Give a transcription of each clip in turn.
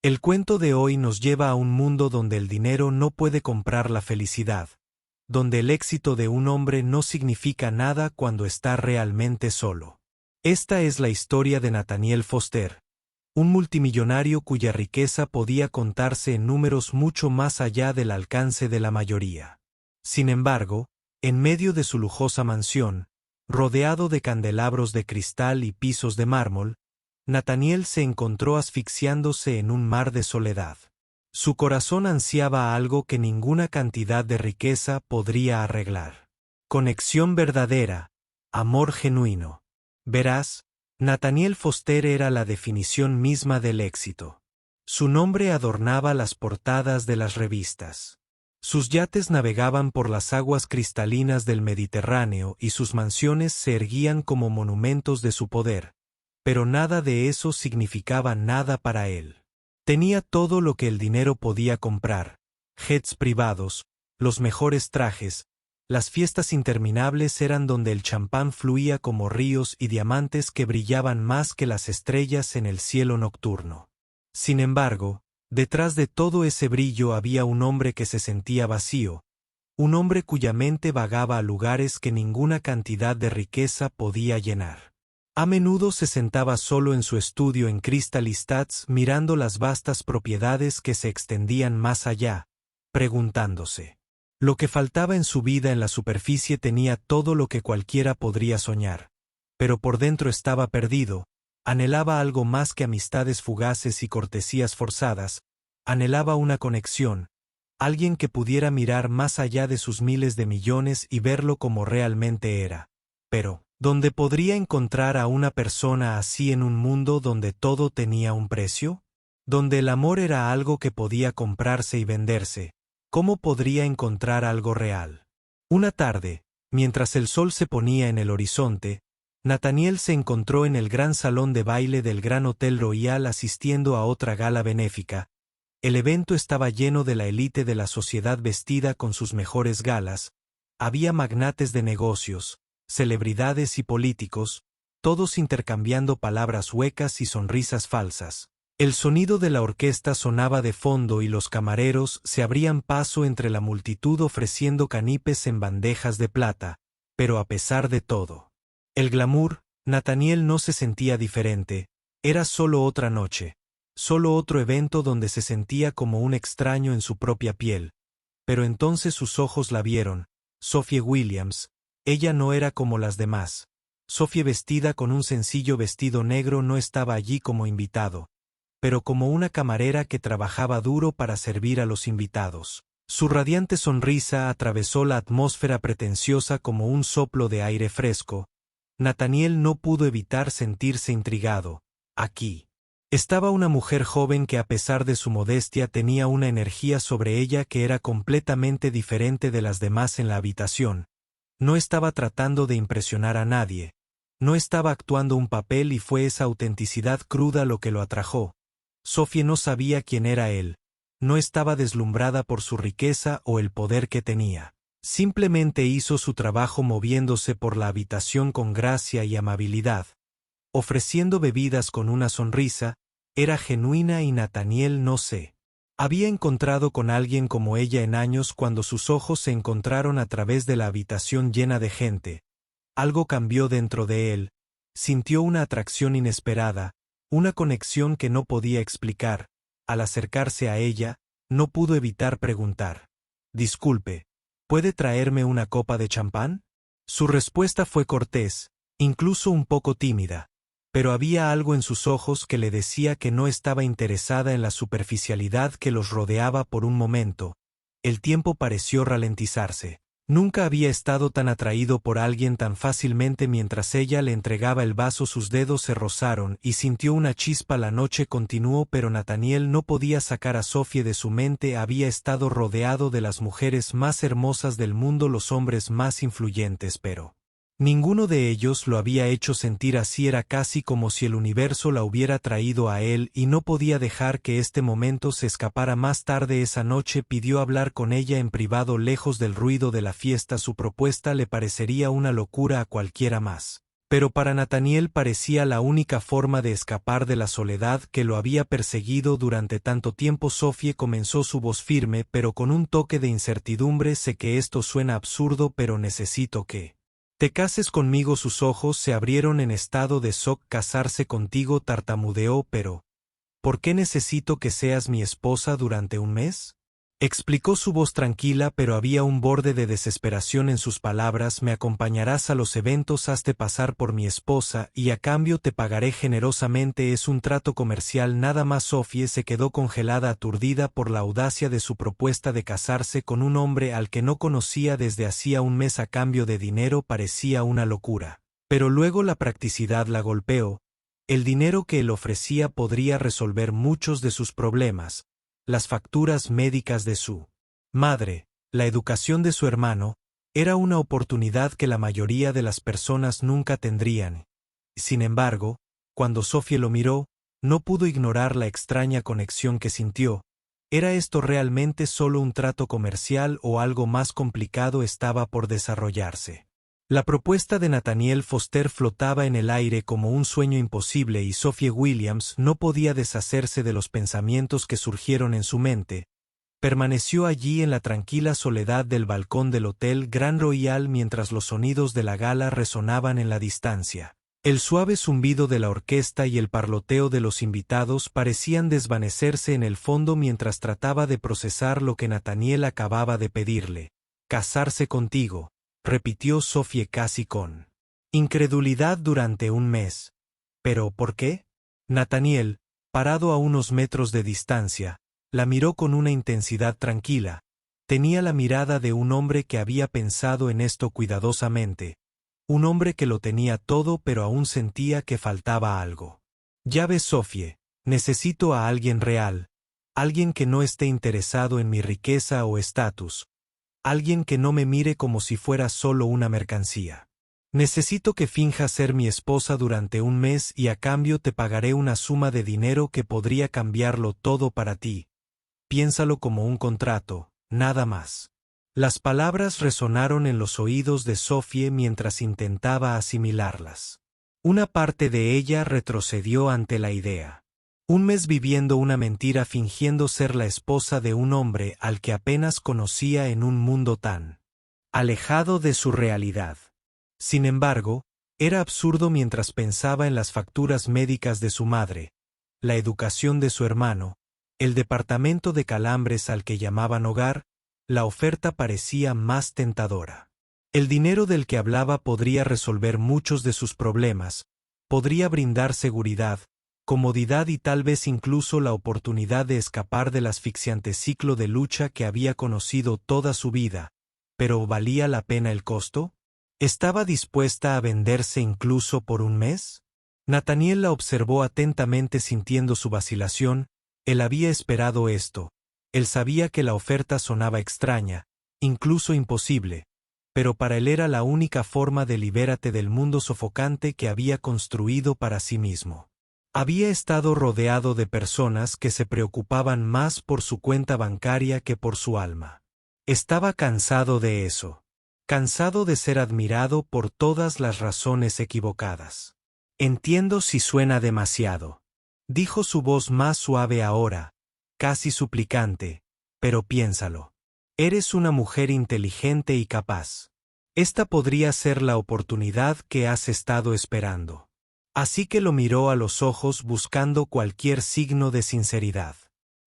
El cuento de hoy nos lleva a un mundo donde el dinero no puede comprar la felicidad, donde el éxito de un hombre no significa nada cuando está realmente solo. Esta es la historia de Nathaniel Foster, un multimillonario cuya riqueza podía contarse en números mucho más allá del alcance de la mayoría. Sin embargo, en medio de su lujosa mansión, rodeado de candelabros de cristal y pisos de mármol, Nathaniel se encontró asfixiándose en un mar de soledad. Su corazón ansiaba algo que ninguna cantidad de riqueza podría arreglar. Conexión verdadera, amor genuino. Verás, Nathaniel Foster era la definición misma del éxito. Su nombre adornaba las portadas de las revistas. Sus yates navegaban por las aguas cristalinas del Mediterráneo y sus mansiones se erguían como monumentos de su poder. Pero nada de eso significaba nada para él. Tenía todo lo que el dinero podía comprar: jets privados, los mejores trajes, las fiestas interminables eran donde el champán fluía como ríos y diamantes que brillaban más que las estrellas en el cielo nocturno. Sin embargo, detrás de todo ese brillo había un hombre que se sentía vacío, un hombre cuya mente vagaba a lugares que ninguna cantidad de riqueza podía llenar. A menudo se sentaba solo en su estudio en Kristallstadt mirando las vastas propiedades que se extendían más allá, preguntándose. Lo que faltaba en su vida en la superficie tenía todo lo que cualquiera podría soñar, pero por dentro estaba perdido, anhelaba algo más que amistades fugaces y cortesías forzadas, anhelaba una conexión, alguien que pudiera mirar más allá de sus miles de millones y verlo como realmente era. Pero, ¿dónde podría encontrar a una persona así en un mundo donde todo tenía un precio? Donde el amor era algo que podía comprarse y venderse, ¿cómo podría encontrar algo real? Una tarde, mientras el sol se ponía en el horizonte, Nathaniel se encontró en el gran salón de baile del Gran Hotel Royal asistiendo a otra gala benéfica. El evento estaba lleno de la élite de la sociedad vestida con sus mejores galas, había magnates de negocios, celebridades y políticos, todos intercambiando palabras huecas y sonrisas falsas. El sonido de la orquesta sonaba de fondo y los camareros se abrían paso entre la multitud ofreciendo canapés en bandejas de plata, pero a pesar de todo, el glamour, Nathaniel no se sentía diferente, era solo otra noche, solo otro evento donde se sentía como un extraño en su propia piel. Pero entonces sus ojos la vieron, Sophie Williams. Ella no era como las demás. Sophie, vestida con un sencillo vestido negro, no estaba allí como invitado, pero como una camarera que trabajaba duro para servir a los invitados. Su radiante sonrisa atravesó la atmósfera pretenciosa como un soplo de aire fresco. Nathaniel no pudo evitar sentirse intrigado. Aquí estaba una mujer joven que a pesar de su modestia tenía una energía sobre ella que era completamente diferente de las demás en la habitación. No estaba tratando de impresionar a nadie. No estaba actuando un papel y fue esa autenticidad cruda lo que lo atrajo. Sophie no sabía quién era él. No estaba deslumbrada por su riqueza o el poder que tenía. Simplemente hizo su trabajo moviéndose por la habitación con gracia y amabilidad. Ofreciendo bebidas con una sonrisa, era genuina y Nathaniel no se había encontrado con alguien como ella en años cuando sus ojos se encontraron a través de la habitación llena de gente. Algo cambió dentro de él, sintió una atracción inesperada, una conexión que no podía explicar. Al acercarse a ella, no pudo evitar preguntar: «Disculpe, ¿puede traerme una copa de champán?». Su respuesta fue cortés, incluso un poco tímida, pero había algo en sus ojos que le decía que no estaba interesada en la superficialidad que los rodeaba por un momento. El tiempo pareció ralentizarse. Nunca había estado tan atraído por alguien tan fácilmente. Mientras ella le entregaba el vaso, sus dedos se rozaron y sintió una chispa. La noche continuó, pero Nathaniel no podía sacar a Sophie de su mente. Había estado rodeado de las mujeres más hermosas del mundo, los hombres más influyentes, pero ninguno de ellos lo había hecho sentir así. Era casi como si el universo la hubiera traído a él y no podía dejar que este momento se escapara. Más tarde esa noche pidió hablar con ella en privado, lejos del ruido de la fiesta. Su propuesta le parecería una locura a cualquiera más Pero para Nathaniel parecía la única forma de escapar de la soledad que lo había perseguido durante tanto tiempo. Sofía comenzó su voz firme pero con un toque de incertidumbre. Sé que esto suena absurdo pero necesito que te cases conmigo. Sus ojos se abrieron en estado de shock. Casarse contigo, tartamudeó, pero ¿por qué necesito que seas mi esposa durante un mes? Explicó su voz tranquila, pero había un borde de desesperación en sus palabras. Me acompañarás a los eventos, hazte pasar por mi esposa, y a cambio te pagaré generosamente. Es un trato comercial nada más. Sofía se quedó congelada, aturdida por la audacia de su propuesta de casarse con un hombre al que no conocía desde hacía un mes a cambio de dinero. Parecía una locura. Pero luego la practicidad la golpeó. El dinero que él ofrecía podría resolver muchos de sus problemas. Las facturas médicas de su madre, la educación de su hermano, era una oportunidad que la mayoría de las personas nunca tendrían. Sin embargo, cuando Sofía lo miró, no pudo ignorar la extraña conexión que sintió. ¿Era esto realmente solo un trato comercial o algo más complicado estaba por desarrollarse? La propuesta de Nathaniel Foster flotaba en el aire como un sueño imposible y Sophie Williams no podía deshacerse de los pensamientos que surgieron en su mente. Permaneció allí en la tranquila soledad del balcón del Hotel Grand Royal mientras los sonidos de la gala resonaban en la distancia. El suave zumbido de la orquesta y el parloteo de los invitados parecían desvanecerse en el fondo mientras trataba de procesar lo que Nathaniel acababa de pedirle. «Casarse contigo», repitió Sofía casi con incredulidad. Durante un mes. ¿Pero por qué? Nathaniel, parado a unos metros de distancia, la miró con una intensidad tranquila. Tenía la mirada de un hombre que había pensado en esto cuidadosamente. Un hombre que lo tenía todo pero aún sentía que faltaba algo. Ya ves, Sofía, necesito a alguien real. Alguien que no esté interesado en mi riqueza o estatus. Alguien que no me mire como si fuera solo una mercancía. Necesito que finjas ser mi esposa durante un mes y a cambio te pagaré una suma de dinero que podría cambiarlo todo para ti. Piénsalo como un contrato, nada más. Las palabras resonaron en los oídos de Sofía mientras intentaba asimilarlas. Una parte de ella retrocedió ante la idea. Un mes viviendo una mentira, fingiendo ser la esposa de un hombre al que apenas conocía en un mundo tan alejado de su realidad. Sin embargo, era absurdo mientras pensaba en las facturas médicas de su madre, la educación de su hermano, el departamento de Calambres al que llamaban hogar. La oferta parecía más tentadora. El dinero del que hablaba podría resolver muchos de sus problemas, podría brindar seguridad, comodidad y tal vez incluso la oportunidad de escapar del asfixiante ciclo de lucha que había conocido toda su vida. ¿Pero valía la pena el costo? ¿Estaba dispuesta a venderse incluso por un mes? Nathaniel la observó atentamente sintiendo su vacilación. Él había esperado esto. Él sabía que la oferta sonaba extraña, incluso imposible, pero para él era la única forma de liberarte del mundo sofocante que había construido para sí mismo. Había estado rodeado de personas que se preocupaban más por su cuenta bancaria que por su alma. Estaba cansado de eso. Cansado de ser admirado por todas las razones equivocadas. Entiendo si suena demasiado. Dijo su voz más suave ahora, casi suplicante, pero piénsalo. Eres una mujer inteligente y capaz. Esta podría ser la oportunidad que has estado esperando. Así que lo miró a los ojos buscando cualquier signo de sinceridad.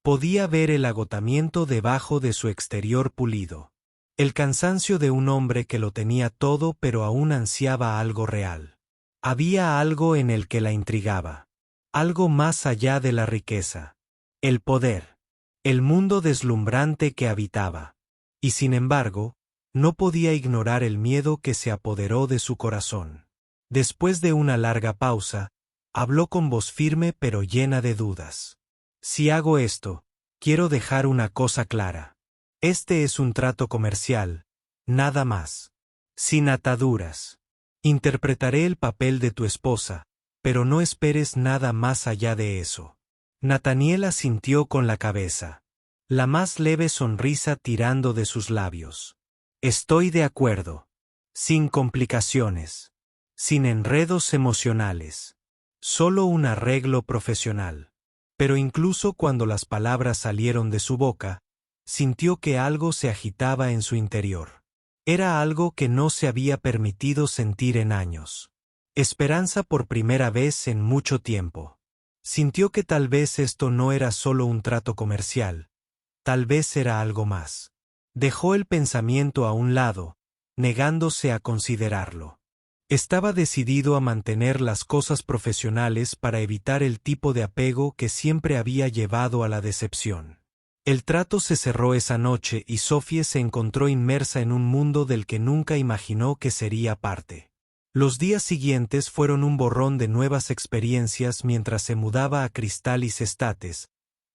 Podía ver el agotamiento debajo de su exterior pulido. El cansancio de un hombre que lo tenía todo pero aún ansiaba algo real. Había algo en el que la intrigaba. Algo más allá de la riqueza. El poder. El mundo deslumbrante que habitaba. Y sin embargo, no podía ignorar el miedo que se apoderó de su corazón. Después de una larga pausa, habló con voz firme pero llena de dudas. Si hago esto, quiero dejar una cosa clara. Este es un trato comercial, nada más. Sin ataduras. Interpretaré el papel de tu esposa, pero no esperes nada más allá de eso. Nathaniel asintió con la cabeza, la más leve sonrisa tirando de sus labios. Estoy de acuerdo. Sin complicaciones. sin enredos emocionales. Solo un arreglo profesional. Pero incluso cuando las palabras salieron de su boca, sintió que algo se agitaba en su interior. Era algo que no se había permitido sentir en años. Esperanza por primera vez en mucho tiempo. Sintió que tal vez esto no era solo un trato comercial, tal vez era algo más. Dejó el pensamiento a un lado, negándose a considerarlo. Estaba decidido a mantener las cosas profesionales para evitar el tipo de apego que siempre había llevado a la decepción. El trato se cerró esa noche y Sophie se encontró inmersa en un mundo del que nunca imaginó que sería parte. Los días siguientes fueron un borrón de nuevas experiencias mientras se mudaba a Crystalis Estates,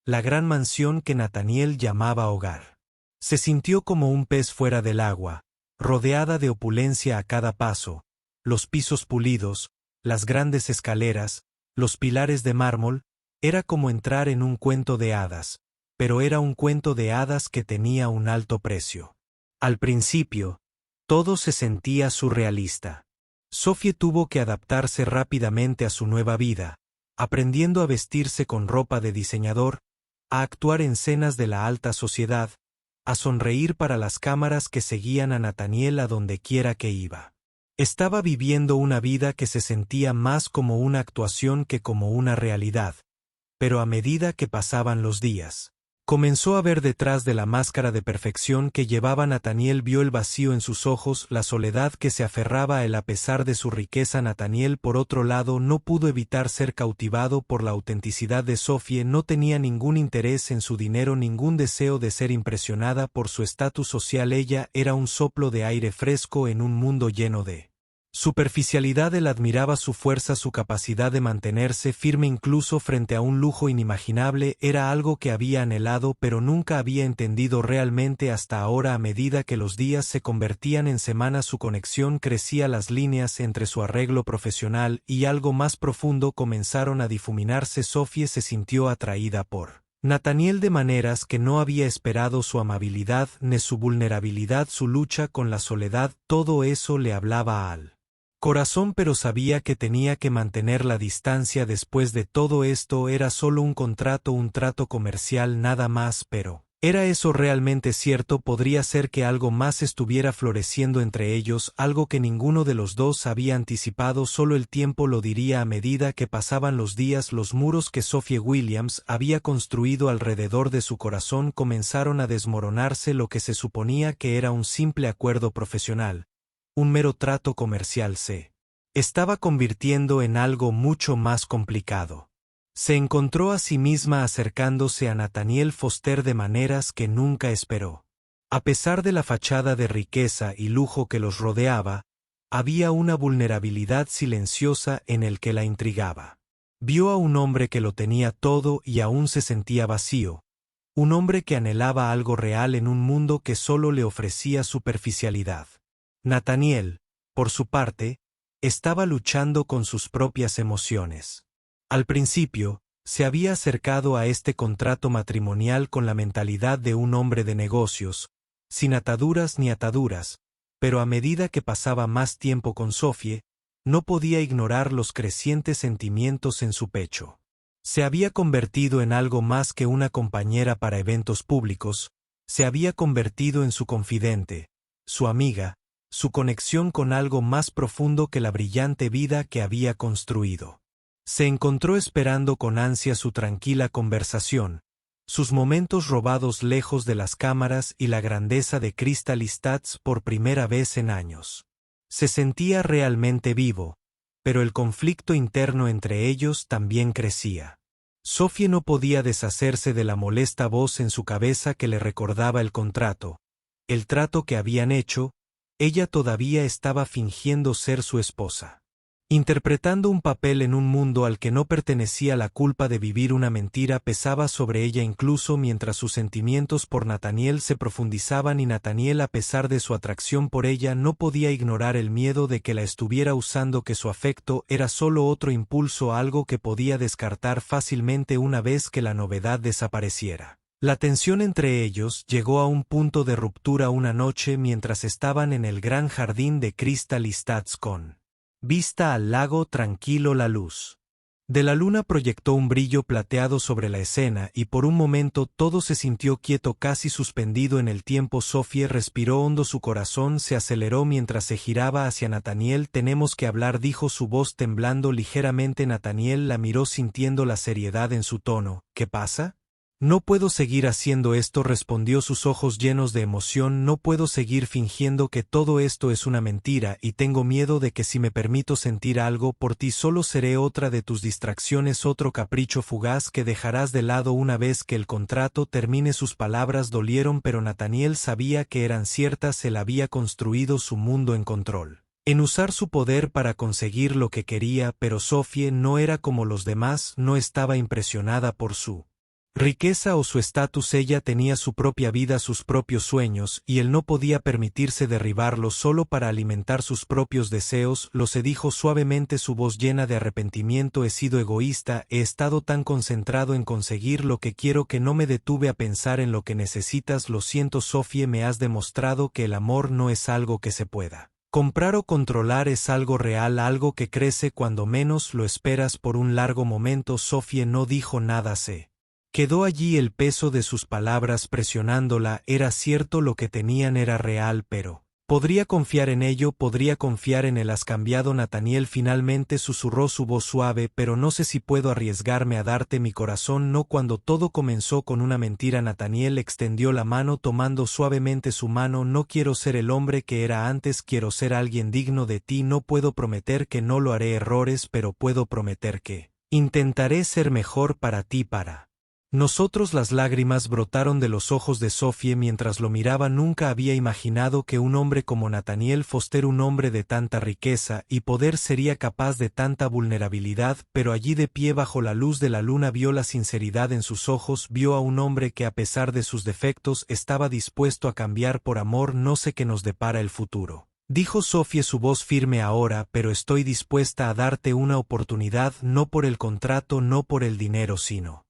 la gran mansión que Nathaniel llamaba hogar. Se sintió como un pez fuera del agua, rodeada de opulencia a cada paso, los pisos pulidos, las grandes escaleras, los pilares de mármol, era como entrar en un cuento de hadas, pero era un cuento de hadas que tenía un alto precio. Al principio, todo se sentía surrealista. Sophie tuvo que adaptarse rápidamente a su nueva vida, aprendiendo a vestirse con ropa de diseñador, a actuar en cenas de la alta sociedad, a sonreír para las cámaras que seguían a Nathaniel a donde quiera que iba. Estaba viviendo una vida que se sentía más como una actuación que como una realidad, pero a medida que pasaban los días, comenzó a ver detrás de la máscara de perfección que llevaba Nathaniel, vio el vacío en sus ojos, la soledad que se aferraba a él a pesar de su riqueza. Nathaniel, por otro lado, no pudo evitar ser cautivado por la autenticidad de Sophie, no tenía ningún interés en su dinero, ningún deseo de ser impresionada por su estatus social. Ella era un soplo de aire fresco en un mundo lleno de superficialidad. Él admiraba su fuerza, su capacidad de mantenerse firme incluso frente a un lujo inimaginable. Era algo que había anhelado pero nunca había entendido realmente hasta ahora. A medida que los días se convertían en semanas, su conexión crecía, las líneas entre su arreglo profesional y algo más profundo comenzaron a difuminarse. Sophie se sintió atraída por Nathaniel de maneras que no había esperado, su amabilidad, ni su vulnerabilidad, su lucha con la soledad, todo eso le hablaba al corazón, pero sabía que tenía que mantener la distancia. Después de todo esto era solo un contrato, un trato comercial, nada más. Pero ¿era eso realmente cierto? Podría ser que algo más estuviera floreciendo entre ellos, algo que ninguno de los dos había anticipado. Solo el tiempo lo diría. A medida que pasaban los días, los muros que Sophie Williams había construido alrededor de su corazón comenzaron a desmoronarse. Lo que se suponía que era un simple acuerdo profesional, un mero trato comercial, se estaba convirtiendo en algo mucho más complicado. Se encontró a sí misma acercándose a Nathaniel Foster de maneras que nunca esperó. A pesar de la fachada de riqueza y lujo que los rodeaba, había una vulnerabilidad silenciosa en el que la intrigaba. Vio a un hombre que lo tenía todo y aún se sentía vacío, un hombre que anhelaba algo real en un mundo que solo le ofrecía superficialidad. Nathaniel, por su parte, estaba luchando con sus propias emociones. Al principio, se había acercado a este contrato matrimonial con la mentalidad de un hombre de negocios, sin ataduras ni ataduras, pero a medida que pasaba más tiempo con Sophie, no podía ignorar los crecientes sentimientos en su pecho. Se había convertido en algo más que una compañera para eventos públicos, se había convertido en su confidente, su amiga, su conexión con algo más profundo que la brillante vida que había construido. Se encontró esperando con ansia su tranquila conversación, sus momentos robados lejos de las cámaras y la grandeza de Crystalis Estates por primera vez en años. Se sentía realmente vivo, pero el conflicto interno entre ellos también crecía. Sophie no podía deshacerse de la molesta voz en su cabeza que le recordaba el contrato, el trato que habían hecho. Ella todavía estaba fingiendo ser su esposa, interpretando un papel en un mundo al que no pertenecía. La culpa de vivir una mentira pesaba sobre ella incluso mientras sus sentimientos por Nathaniel se profundizaban, y Nathaniel, a pesar de su atracción por ella, no podía ignorar el miedo de que la estuviera usando, que su afecto era solo otro impulso, algo que podía descartar fácilmente una vez que la novedad desapareciera. La tensión entre ellos llegó a un punto de ruptura una noche mientras estaban en el gran jardín de Crystalis Estates con Vista al lago tranquilo la luz de la luna proyectó un brillo plateado sobre la escena y por un momento todo se sintió quieto, casi suspendido en el tiempo. Sophie respiró hondo, su corazón se aceleró mientras se giraba hacia Nathaniel. Tenemos que hablar, dijo su voz temblando ligeramente. Nathaniel la miró sintiendo la seriedad en su tono. ¿Qué pasa? No puedo seguir haciendo esto, respondió, sus ojos llenos de emoción. No puedo seguir fingiendo que todo esto es una mentira y tengo miedo de que si me permito sentir algo por ti solo seré otra de tus distracciones, otro capricho fugaz que dejarás de lado una vez que el contrato termine. Sus palabras dolieron, pero Nathaniel sabía que eran ciertas. Él había construido su mundo en control, en usar su poder para conseguir lo que quería, pero Sophie no era como los demás, no estaba impresionada por su riqueza o su estatus. Ella tenía su propia vida, sus propios sueños, y él no podía permitirse derribarlos solo para alimentar sus propios deseos. Lo se dijo suavemente, su voz llena de arrepentimiento. He sido egoísta, he estado tan concentrado en conseguir lo que quiero que no me detuve a pensar en lo que necesitas. Lo siento, Sophie, me has demostrado que el amor no es algo que se pueda comprar o controlar, es algo real, algo que crece cuando menos lo esperas. Por un largo momento Sophie no dijo nada, se quedó allí, el peso de sus palabras presionándola. Era cierto, lo que tenían era real, pero podría confiar en ello, podría confiar en él. Has cambiado, Nathaniel, finalmente susurró, su voz suave, pero no sé si puedo arriesgarme a darte mi corazón. No, cuando todo comenzó con una mentira. Nathaniel extendió la mano tomando suavemente su mano. No quiero ser el hombre que era antes, quiero ser alguien digno de ti. No puedo prometer que no lo haré errores, pero puedo prometer que intentaré ser mejor para ti, para nosotros. Las lágrimas brotaron de los ojos de Sophie mientras lo miraba. Nunca había imaginado que un hombre como Nathaniel Foster, un hombre de tanta riqueza y poder, sería capaz de tanta vulnerabilidad, pero allí de pie bajo la luz de la luna vio la sinceridad en sus ojos, vio a un hombre que a pesar de sus defectos estaba dispuesto a cambiar por amor. No sé qué nos depara el futuro, dijo Sophie, su voz firme ahora, pero estoy dispuesta a darte una oportunidad, no por el contrato, no por el dinero, sino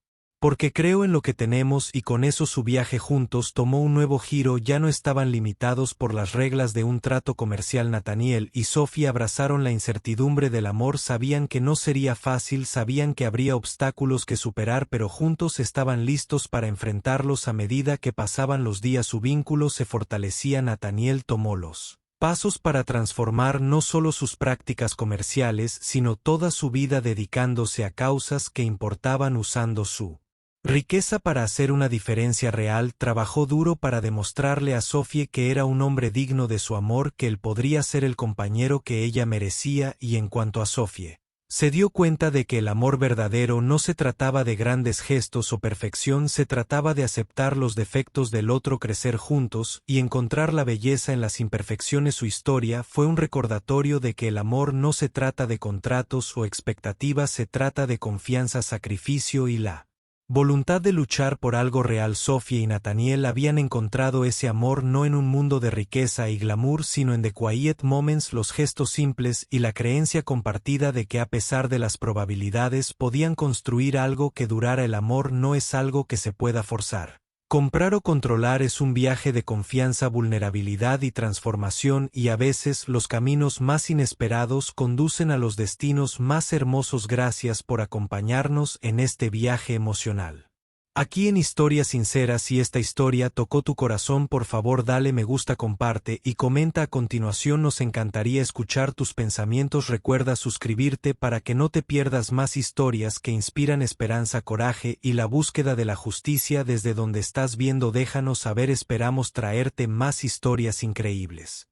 porque creo en lo que tenemos. Y con eso su viaje juntos tomó un nuevo giro. Ya no estaban limitados por las reglas de un trato comercial. Nathaniel y Sophie abrazaron la incertidumbre del amor. Sabían que no sería fácil, sabían que habría obstáculos que superar, pero juntos estaban listos para enfrentarlos. A medida que pasaban los días su vínculo se fortalecía. Nathaniel tomó los pasos para transformar no solo sus prácticas comerciales, sino toda su vida, dedicándose a causas que importaban, usando su riqueza para hacer una diferencia real. Trabajó duro para demostrarle a Sophie que era un hombre digno de su amor, que él podría ser el compañero que ella merecía. Y en cuanto a Sophie, se dio cuenta de que el amor verdadero no se trataba de grandes gestos o perfección, se trataba de aceptar los defectos del otro, crecer juntos y encontrar la belleza en las imperfecciones. Su historia fue un recordatorio de que el amor no se trata de contratos o expectativas, se trata de confianza, sacrificio y la voluntad de luchar por algo real. Sophie y Nathaniel habían encontrado ese amor no en un mundo de riqueza y glamour, sino en the quiet moments, los gestos simples y la creencia compartida de que a pesar de las probabilidades podían construir algo que durara. El amor no es algo que se pueda forzar, comprar o controlar, es un viaje de confianza, vulnerabilidad y transformación, y a veces los caminos más inesperados conducen a los destinos más hermosos. Gracias por acompañarnos en este viaje emocional. Aquí en Historias Sinceras. Si esta historia tocó tu corazón, por favor dale me gusta, comparte y comenta a continuación. Nos encantaría escuchar tus pensamientos. Recuerda suscribirte para que no te pierdas más historias que inspiran esperanza, coraje y la búsqueda de la justicia. Desde donde estás viendo, déjanos saber, esperamos traerte más historias increíbles.